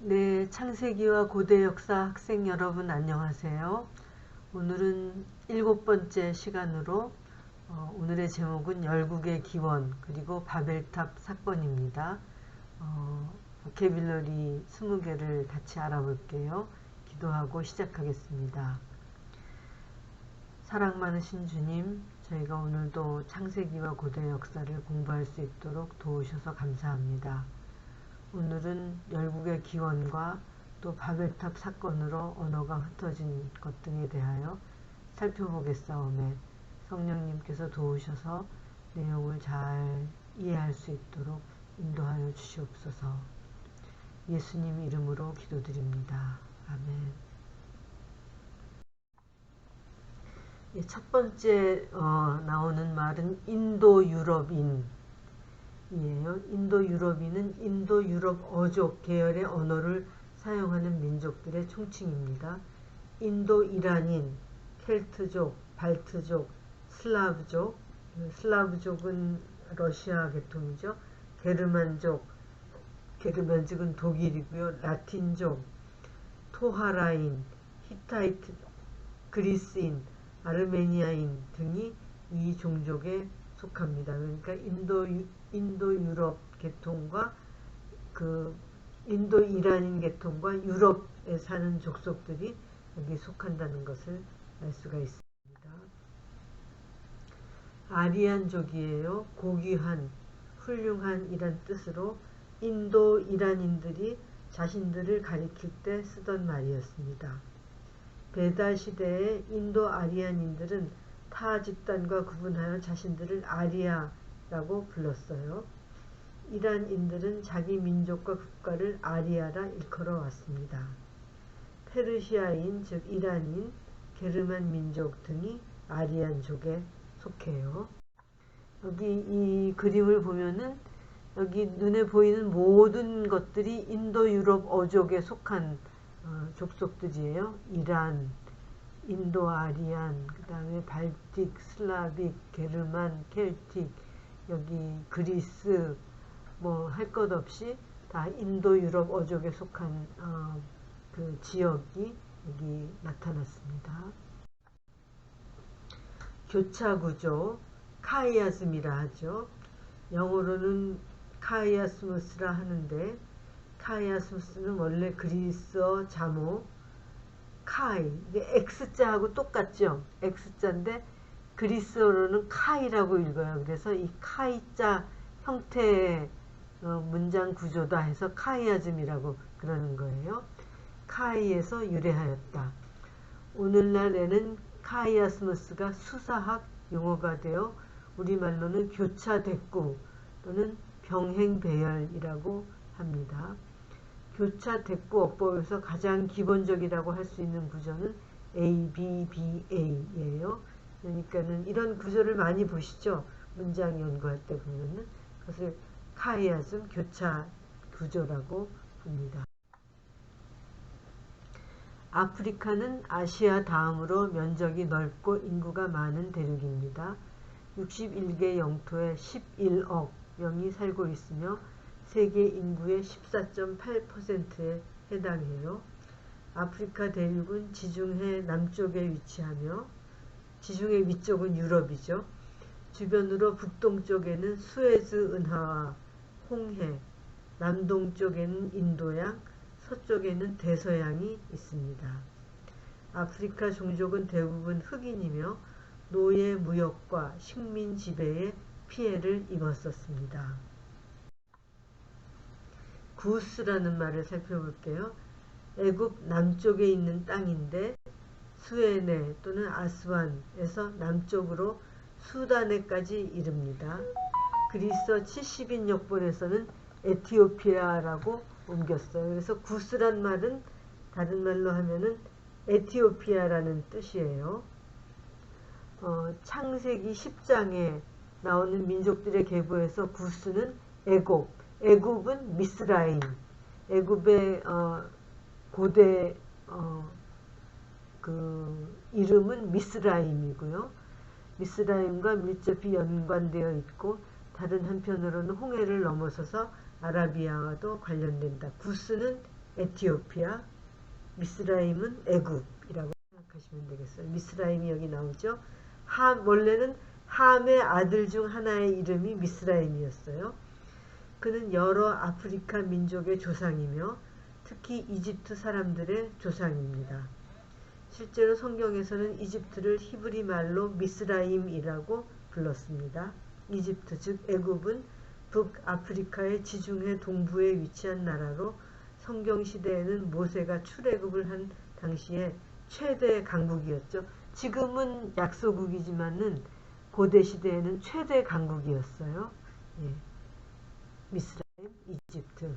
네, 창세기와 고대 역사 학생 여러분 안녕하세요. 오늘은 7번째 시간으로 오늘의 제목은 열국의 기원 그리고 바벨탑 사건입니다. 보캐뷸러리 20개를 같이 알아볼게요. 기도하고 시작하겠습니다. 사랑 많으신 주님, 저희가 오늘도 창세기와 고대 역사를 공부할 수 있도록 도우셔서 감사합니다. 오늘은 열국의 기원과 또 바벨탑 사건으로 언어가 흩어진 것 등에 대하여 살펴보겠사오매 성령님께서 도우셔서 내용을 잘 이해할 수 있도록 인도하여 주시옵소서. 예수님 이름으로 기도드립니다. 아멘. 첫 번째 나오는 말은 인도 유럽인 이에요. 인도 유럽인은 인도 유럽 어족 계열의 언어를 사용하는 민족들의 총칭입니다. 인도 이란인, 켈트족, 발트족, 슬라브족, 슬라브족은 러시아 계통이죠. 게르만족, 게르만족은 독일이고요. 라틴족, 토하라인, 히타이트, 그리스인, 아르메니아인 등이 이 종족에 속합니다. 그러니까 인도 유럽 계통과 인도 이란인 계통과 유럽에 사는 족속들이 여기 속한다는 것을 알 수가 있습니다. 아리안족이에요. 고귀한, 훌륭한 이란 뜻으로 인도 이란인들이 자신들을 가리킬 때 쓰던 말이었습니다. 베다 시대의 인도 아리안인들은 타 집단과 구분하여 자신들을 아리아라고 불렀어요. 이란인들은 자기 민족과 국가를 아리아라 일컬어 왔습니다. 페르시아인 즉 이란인, 게르만 민족 등이 아리안족에 속해요. 여기 이 그림을 보면은 여기 눈에 보이는 모든 것들이 인도 유럽 어족에 속한 족속들이에요. 이란, 인도 아리안, 그 다음에 발틱, 슬라빅, 게르만, 켈틱, 여기 그리스, 뭐 할 것 없이 다 인도 유럽 어족에 속한 그 지역이 여기 나타났습니다. 교차 구조, 카이아스미라 하죠. 영어로는 카이아스무스라 하는데 카이아스무스는 원래 그리스어 자모 카이, 이게 X자하고 똑같죠. X자인데 그리스어로는 카이라고 읽어요. 그래서 이 카이자 형태의 문장 구조다 해서 카이아즘이라고 그러는 거예요. 카이에서 유래하였다. 오늘날에는 카이아스무스가 수사학 용어가 되어 우리말로는 교차대꾸 또는 병행배열이라고 합니다. 교차대꾸어법에서 가장 기본적이라고 할 수 있는 구조는 ABBA예요. 그러니까는 이런 구조를 많이 보시죠. 문장 연구할 때 보면은 그것을 카이아즘 교차 구조라고 합니다. 아프리카는 아시아 다음으로 면적이 넓고 인구가 많은 대륙입니다. 61개 영토에 11억 명이 살고 있으며 세계 인구의 14.8%에 해당해요. 아프리카 대륙은 지중해 남쪽에 위치하며 지중해 위쪽은 유럽이죠. 주변으로 북동쪽에는 수에즈 운하와 홍해, 남동쪽에는 인도양, 서쪽에는 대서양이 있습니다. 아프리카 종족은 대부분 흑인이며 노예 무역과 식민 지배에 피해를 입었었습니다. 구스라는 말을 살펴볼게요. 애굽 남쪽에 있는 땅인데 수에네 또는 아스완에서 남쪽으로 수다네까지 이릅니다. 그리스어 70인 역본에서는 에티오피아라고 옮겼어요. 그래서 구스란 말은 다른 말로 하면은 에티오피아라는 뜻이에요. 창세기 10장에 나오는 민족들의 계보에서 구스는 애굽은 미스라임, 애굽의 고대 그 이름은 미스라임이고요. 미스라임과 밀접히 연관되어 있고 다른 한편으로는 홍해를 넘어서서 아라비아와도 관련된다. 구스는 에티오피아, 미스라임은 애굽이라고 생각하시면 되겠어요. 미스라임이 여기 나오죠. 원래는 함의 아들 중 하나의 이름이 미스라임이었어요. 그는 여러 아프리카 민족의 조상이며 특히 이집트 사람들의 조상입니다. 실제로 성경에서는 이집트를 히브리 말로 미스라임이라고 불렀습니다. 이집트 즉 애굽은 북아프리카의 지중해 동부에 위치한 나라로 성경시대에는 모세가 출애굽을 한 당시에 최대 강국이었죠. 지금은 약소국이지만은 고대시대에는 최대 강국이었어요. 예. 미스라임, 이집트,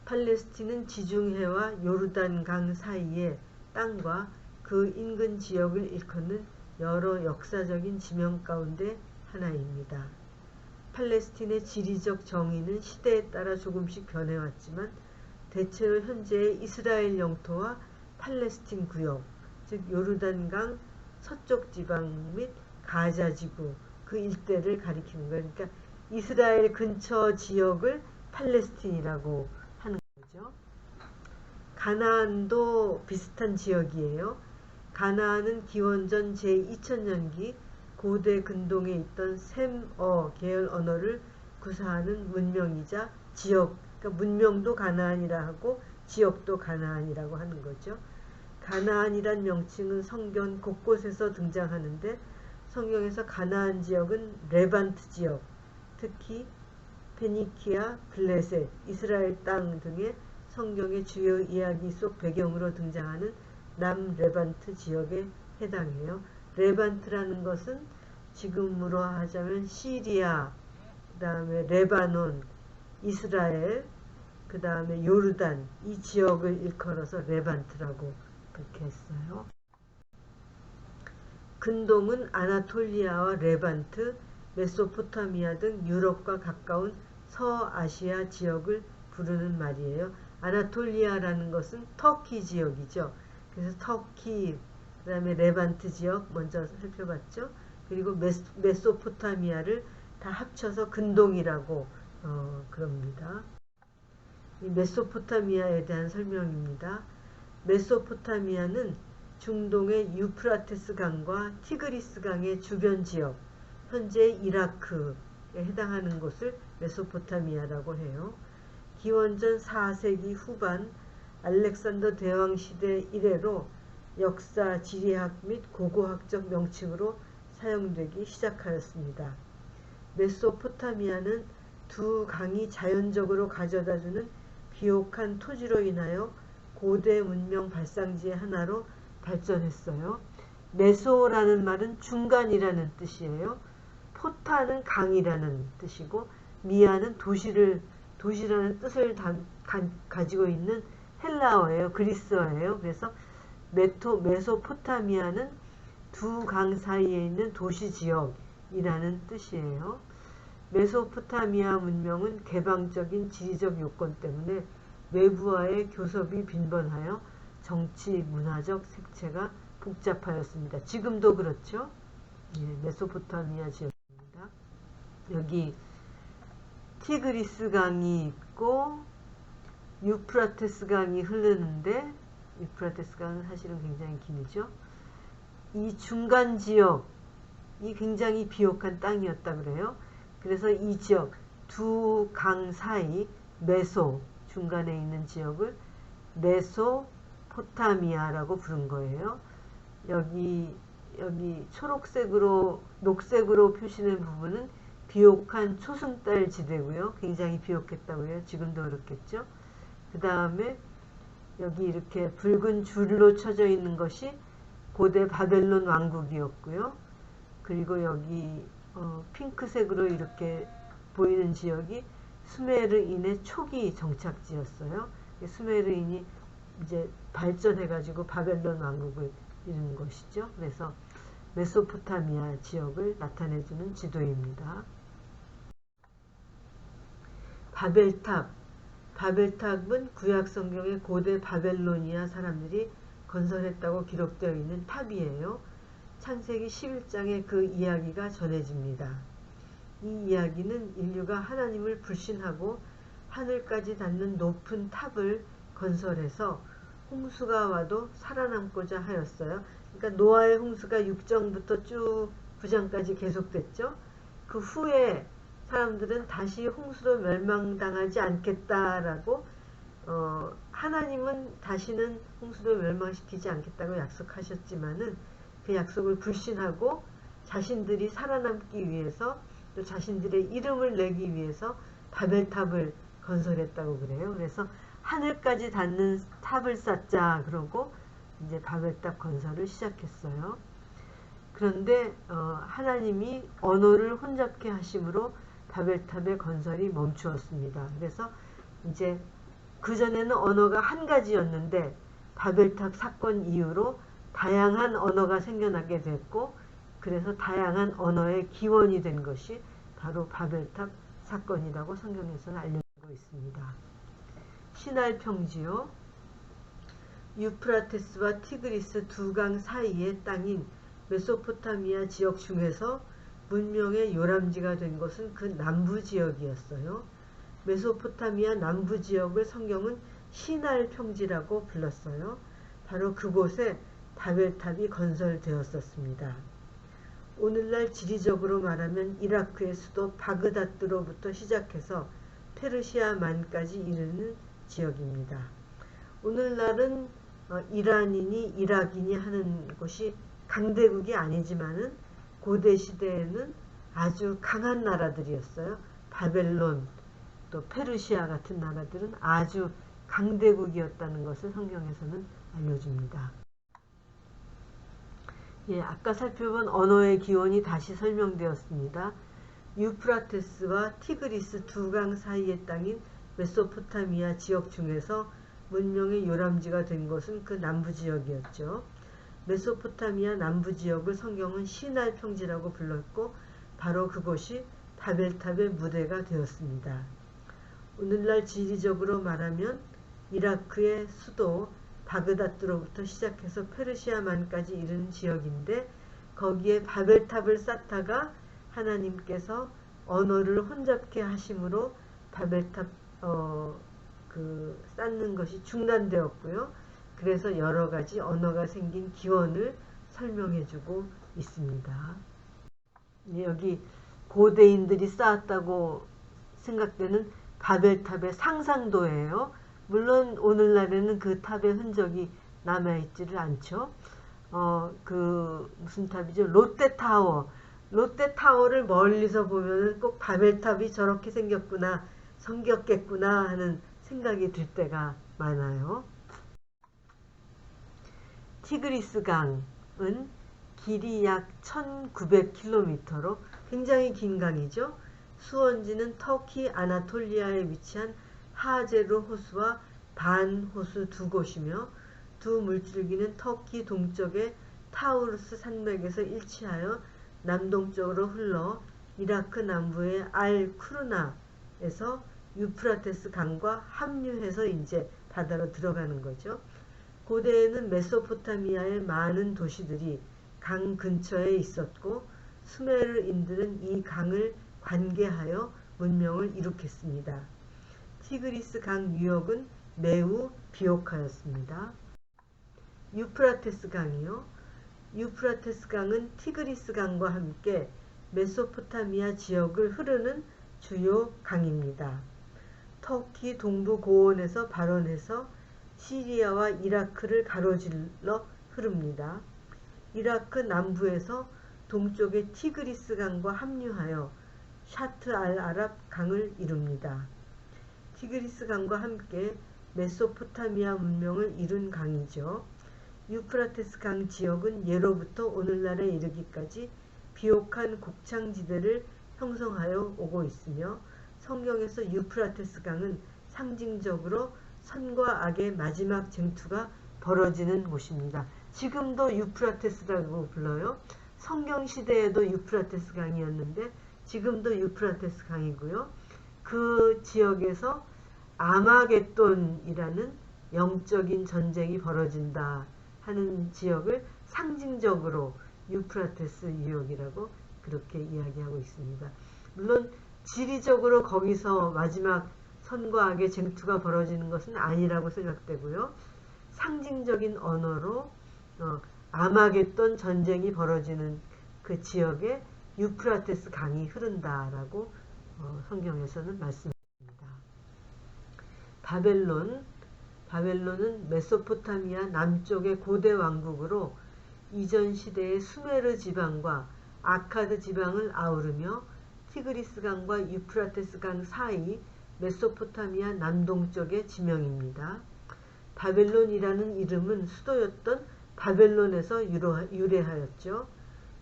팔레스틴은 지중해와 요르단강 사이의 땅과 그 인근 지역을 일컫는 여러 역사적인 지명 가운데 하나입니다. 팔레스틴의 지리적 정의는 시대에 따라 조금씩 변해왔지만 대체로 현재의 이스라엘 영토와 팔레스틴 구역, 즉 요르단강 서쪽 지방 및 가자 지구 그 일대를 가리키는 거예요. 그러니까 이스라엘 근처 지역을 팔레스틴이라고 하는 거죠. 가나안도 비슷한 지역이에요. 가나안은 기원전 제2000년기 고대 근동에 있던 셈어 계열 언어를 구사하는 문명이자 지역, 그러니까 문명도 가나안이라 하고 지역도 가나안이라고 하는 거죠. 가나안이란 명칭은 성경 곳곳에서 등장하는데 성경에서 가나안 지역은 레반트 지역, 특히 페니키아, 블레셋, 이스라엘 땅 등의 성경의 주요 이야기 속 배경으로 등장하는 남레반트 지역에 해당해요. 레반트라는 것은 지금으로 하자면 시리아, 그 다음에 레바논, 이스라엘, 그 다음에 요르단 이 지역을 일컬어서 레반트라고 그렇게 했어요. 근동은 아나톨리아와 레반트, 메소포타미아 등 유럽과 가까운 서아시아 지역을 부르는 말이에요. 아나톨리아라는 것은 터키 지역이죠. 그래서 터키, 그 다음에 레반트 지역 먼저 살펴봤죠. 그리고 메소포타미아를 다 합쳐서 근동이라고 그럽니다. 이 메소포타미아에 대한 설명입니다. 메소포타미아는 중동의 유프라테스 강과 티그리스 강의 주변 지역, 현재 이라크에 해당하는 곳을 메소포타미아라고 해요. 기원전 4세기 후반 알렉산더 대왕 시대 이래로 역사, 지리학 및 고고학적 명칭으로 사용되기 시작하였습니다. 메소포타미아는 두 강이 자연적으로 가져다주는 비옥한 토지로 인하여 고대 문명 발상지의 하나로 발전했어요. 메소라는 말은 중간이라는 뜻이에요. 포타는 강이라는 뜻이고 미아는 도시라는 뜻을 가지고 있는 헬라어예요. 그리스어예요. 그래서 메소포타미아는 두 강 사이에 있는 도시 지역이라는 뜻이에요. 메소포타미아 문명은 개방적인 지리적 요건 때문에 외부와의 교섭이 빈번하여 정치, 문화적 색채가 복잡하였습니다. 지금도 그렇죠. 예, 메소포타미아 지역입니다. 여기 티그리스 강이 있고 유프라테스 강이 흐르는데 유프라테스 강은 사실은 굉장히 길죠. 이 중간 지역이 굉장히 비옥한 땅이었다 그래요. 그래서 이 지역 두 강 사이 메소 중간에 있는 지역을 메소포타미아라고 부른 거예요. 여기 초록색으로 녹색으로 표시된 부분은 비옥한 초승달 지대고요. 굉장히 비옥했다고요. 지금도 그렇겠죠. 그 다음에 여기 이렇게 붉은 줄로 쳐져 있는 것이 고대 바벨론 왕국이었고요. 그리고 여기 핑크색으로 이렇게 보이는 지역이 수메르인의 초기 정착지였어요. 수메르인이 이제 발전해가지고 바벨론 왕국을 이루는 것이죠. 그래서 메소포타미아 지역을 나타내주는 지도입니다. 바벨탑은 구약 성경의 고대 바벨로니아 사람들이 건설했다고 기록되어 있는 탑이에요. 창세기 11장에 그 이야기가 전해집니다. 이 이야기는 인류가 하나님을 불신하고 하늘까지 닿는 높은 탑을 건설해서 홍수가 와도 살아남고자 하였어요. 그러니까 노아의 홍수가 6장부터 쭉 9장까지 계속됐죠. 그 후에 사람들은 다시 홍수로 멸망당하지 않겠다라고 하나님은 다시는 홍수로 멸망시키지 않겠다고 약속하셨지만은 그 약속을 불신하고 자신들이 살아남기 위해서 또 자신들의 이름을 내기 위해서 바벨탑을 건설했다고 그래요. 그래서 하늘까지 닿는 탑을 쌓자 그러고 이제 바벨탑 건설을 시작했어요. 그런데 하나님이 언어를 혼잡케 하심으로 바벨탑의 건설이 멈추었습니다. 그래서 이제 그전에는 언어가 한 가지였는데 바벨탑 사건 이후로 다양한 언어가 생겨나게 됐고, 그래서 다양한 언어의 기원이 된 것이 바로 바벨탑 사건이라고 성경에서는 알려지고 있습니다. 시날 평지요. 유프라테스와 티그리스 두 강 사이의 땅인 메소포타미아 지역 중에서 문명의 요람지가 된 것은 그 남부 지역이었어요. 메소포타미아 남부 지역을 성경은 시날 평지라고 불렀어요. 바로 그곳에 바벨탑이 건설되었었습니다. 오늘날 지리적으로 말하면 이라크의 수도 바그다드로부터 시작해서 페르시아만까지 이르는 지역입니다. 오늘날은 이란이니 이라크니 하는 곳이 강대국이 아니지만은 고대 시대에는 아주 강한 나라들이었어요. 바벨론 또 페르시아 같은 나라들은 아주 강대국이었다는 것을 성경에서는 알려줍니다. 예, 아까 살펴본 언어의 기원이 다시 설명되었습니다. 유프라테스와 티그리스 두 강 사이의 땅인 메소포타미아 지역 중에서 문명의 요람지가 된 것은 그 남부 지역이었죠. 메소포타미아 남부 지역을 성경은 시날 평지라고 불렀고 바로 그곳이 바벨탑의 무대가 되었습니다. 오늘날 지리적으로 말하면 이라크의 수도 바그다드로부터 시작해서 페르시아만까지 이르는 지역인데, 거기에 바벨탑을 쌓다가 하나님께서 언어를 혼잡케 하심으로 바벨탑 쌓는 것이 중단되었고요. 그래서 여러 가지 언어가 생긴 기원을 설명해주고 있습니다. 여기 고대인들이 쌓았다고 생각되는 바벨탑의 상상도예요. 물론 오늘날에는 그 탑의 흔적이 남아있지를 않죠. 무슨 탑이죠? 롯데타워. 롯데타워를 멀리서 보면은 꼭 바벨탑이 저렇게 생겼구나, 생겼겠구나 하는 생각이 들 때가 많아요. 티그리스 강은 길이 약 1900km로 굉장히 긴 강이죠. 수원지는 터키 아나톨리아에 위치한 하제르 호수와 반 호수 두 곳이며, 두 물줄기는 터키 동쪽의 타우루스 산맥에서 일치하여 남동쪽으로 흘러 이라크 남부의 알 쿠르나에서 유프라테스 강과 합류해서 이제 바다로 들어가는 거죠. 고대에는 메소포타미아의 많은 도시들이 강 근처에 있었고 수메르인들은 이 강을 관계하여 문명을 이룩했습니다. 티그리스 강 유역은 매우 비옥하였습니다. 유프라테스 강이요. 유프라테스 강은 티그리스 강과 함께 메소포타미아 지역을 흐르는 주요 강입니다. 터키 동부 고원에서 발원해서 시리아와 이라크를 가로질러 흐릅니다. 이라크 남부에서 동쪽의 티그리스 강과 합류하여 샤트 알 아랍 강을 이룹니다. 티그리스 강과 함께 메소포타미아 문명을 이룬 강이죠. 유프라테스 강 지역은 예로부터 오늘날에 이르기까지 비옥한 곡창지대를 형성하여 오고 있으며, 성경에서 유프라테스 강은 상징적으로 선과 악의 마지막 쟁투가 벌어지는 곳입니다. 지금도 유프라테스라고 불러요. 성경 시대에도 유프라테스 강이었는데 지금도 유프라테스 강이고요. 그 지역에서 아마겟돈이라는 영적인 전쟁이 벌어진다 하는 지역을 상징적으로 유프라테스 유역이라고 그렇게 이야기하고 있습니다. 물론 지리적으로 거기서 마지막 선과 악의 쟁투가 벌어지는 것은 아니라고 생각되고요. 상징적인 언어로 아마겟돈 전쟁이 벌어지는 그 지역에 유프라테스 강이 흐른다라고 성경에서는 말씀합니다. 바벨론은 메소포타미아 남쪽의 고대 왕국으로 이전 시대의 수메르 지방과 아카드 지방을 아우르며 티그리스 강과 유프라테스 강 사이 메소포타미아 남동쪽의 지명입니다. 바벨론이라는 이름은 수도였던 바벨론에서 유래하였죠.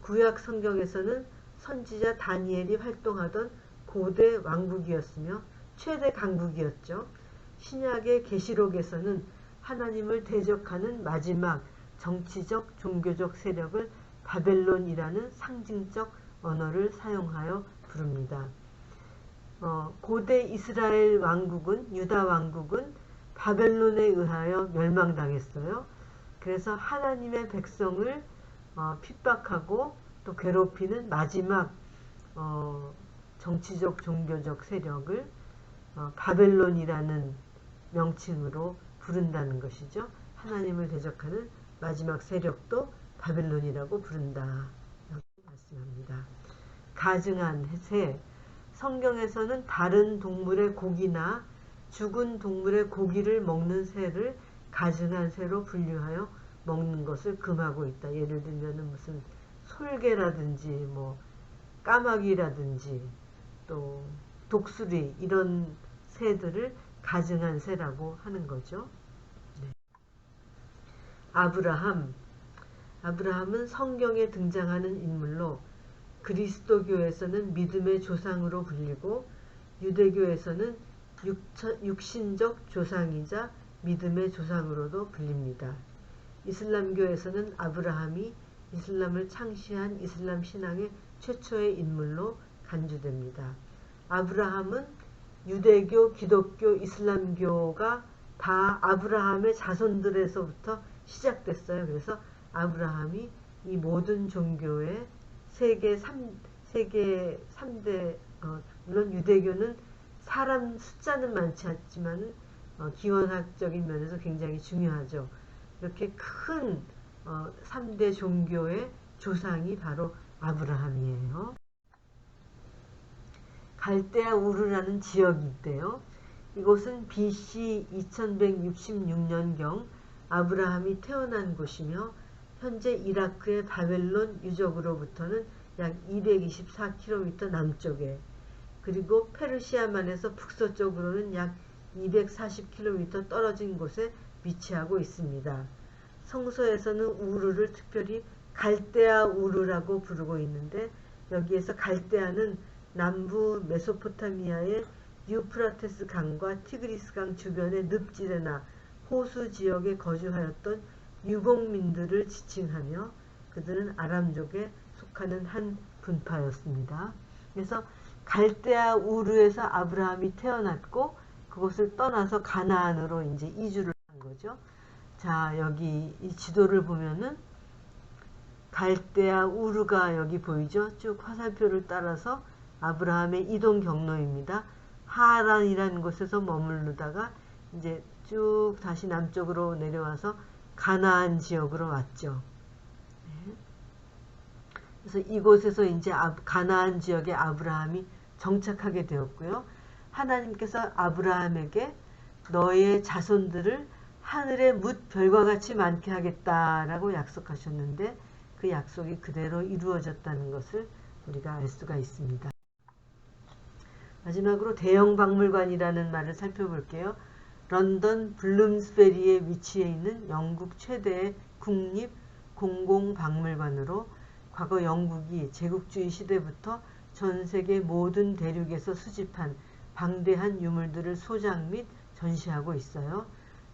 구약 성경에서는 선지자 다니엘이 활동하던 고대 왕국이었으며 최대 강국이었죠. 신약의 계시록에서는 하나님을 대적하는 마지막 정치적 종교적 세력을 바벨론이라는 상징적 언어를 사용하여 부릅니다. 고대 이스라엘 왕국은 유다 왕국은 바벨론에 의하여 멸망당했어요. 그래서 하나님의 백성을 핍박하고 또 괴롭히는 마지막 정치적 종교적 세력을 바벨론이라는 명칭으로 부른다는 것이죠. 하나님을 대적하는 마지막 세력도 바벨론이라고 부른다. 라고 말씀합니다. 가증한 새. 성경에서는 다른 동물의 고기나 죽은 동물의 고기를 먹는 새를 가증한 새로 분류하여 먹는 것을 금하고 있다. 예를 들면 무슨 솔개라든지 뭐 까마귀라든지 또 독수리 이런 새들을 가증한 새라고 하는 거죠. 네. 아브라함은 성경에 등장하는 인물로 그리스도교에서는 믿음의 조상으로 불리고 유대교에서는 육신적 조상이자 믿음의 조상으로도 불립니다. 이슬람교에서는 아브라함이 이슬람을 창시한 이슬람 신앙의 최초의 인물로 간주됩니다. 아브라함은 유대교, 기독교, 이슬람교가 다 아브라함의 자손들에서부터 시작됐어요. 그래서 아브라함이 이 모든 종교의 세계 3대 물론 유대교는 사람 숫자는 많지 않지만 기원학적인 면에서 굉장히 중요하죠. 이렇게 큰 3대 종교의 조상이 바로 아브라함이에요. 갈대아 우르라는 지역이 있대요. 이곳은 BC 2166년경 아브라함이 태어난 곳이며 현재 이라크의 바벨론 유적으로부터는 약 224km 남쪽에 그리고 페르시아만에서 북서쪽으로는 약 240km 떨어진 곳에 위치하고 있습니다. 성서에서는 우르를 특별히 갈대아 우르라고 부르고 있는데 여기에서 갈대아는 남부 메소포타미아의 유프라테스 강과 티그리스 강 주변의 늪지대나 호수 지역에 거주하였던 유목민들을 지칭하며 그들은 아람족에 속하는 한 분파였습니다. 그래서 갈대아 우르에서 아브라함이 태어났고 그곳을 떠나서 가나안으로 이제 이주를 한 거죠. 자, 여기 이 지도를 보면은 갈대아 우르가 여기 보이죠? 쭉 화살표를 따라서 아브라함의 이동 경로입니다. 하란이라는 곳에서 머무르다가 이제 쭉 다시 남쪽으로 내려와서 가나안 지역으로 왔죠. 네. 그래서 이곳에서 이제 가나안 지역에 아브라함이 정착하게 되었고요. 하나님께서 아브라함에게 너의 자손들을 하늘의 뭇 별과 같이 많게 하겠다라고 약속하셨는데 그 약속이 그대로 이루어졌다는 것을 우리가 알 수가 있습니다. 마지막으로 대형 박물관이라는 말을 살펴볼게요. 런던 블룸스베리에 위치해 있는 영국 최대의 국립 공공박물관으로 과거 영국이 제국주의 시대부터 전 세계 모든 대륙에서 수집한 방대한 유물들을 소장 및 전시하고 있어요.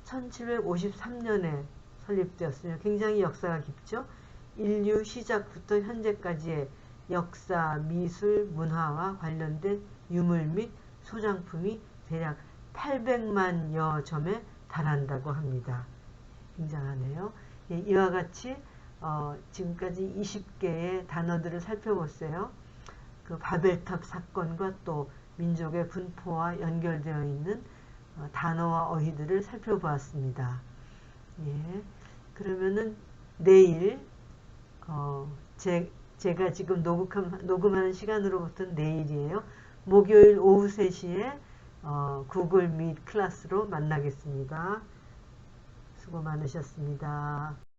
1753년에 설립되었으며 굉장히 역사가 깊죠. 인류 시작부터 현재까지의 역사, 미술, 문화와 관련된 유물 및 소장품이 대략 800만여 점에 달한다고 합니다. 굉장하네요. 예, 이와 같이 지금까지 20개의 단어들을 살펴봤어요. 그 바벨탑 사건과 또 민족의 분포와 연결되어 있는 단어와 어휘들을 살펴보았습니다. 예, 그러면은 내일 제가 지금 녹음하는 시간으로부터는 내일이에요. 목요일 오후 3시에 구글 밋 클래스로 만나겠습니다. 수고 많으셨습니다.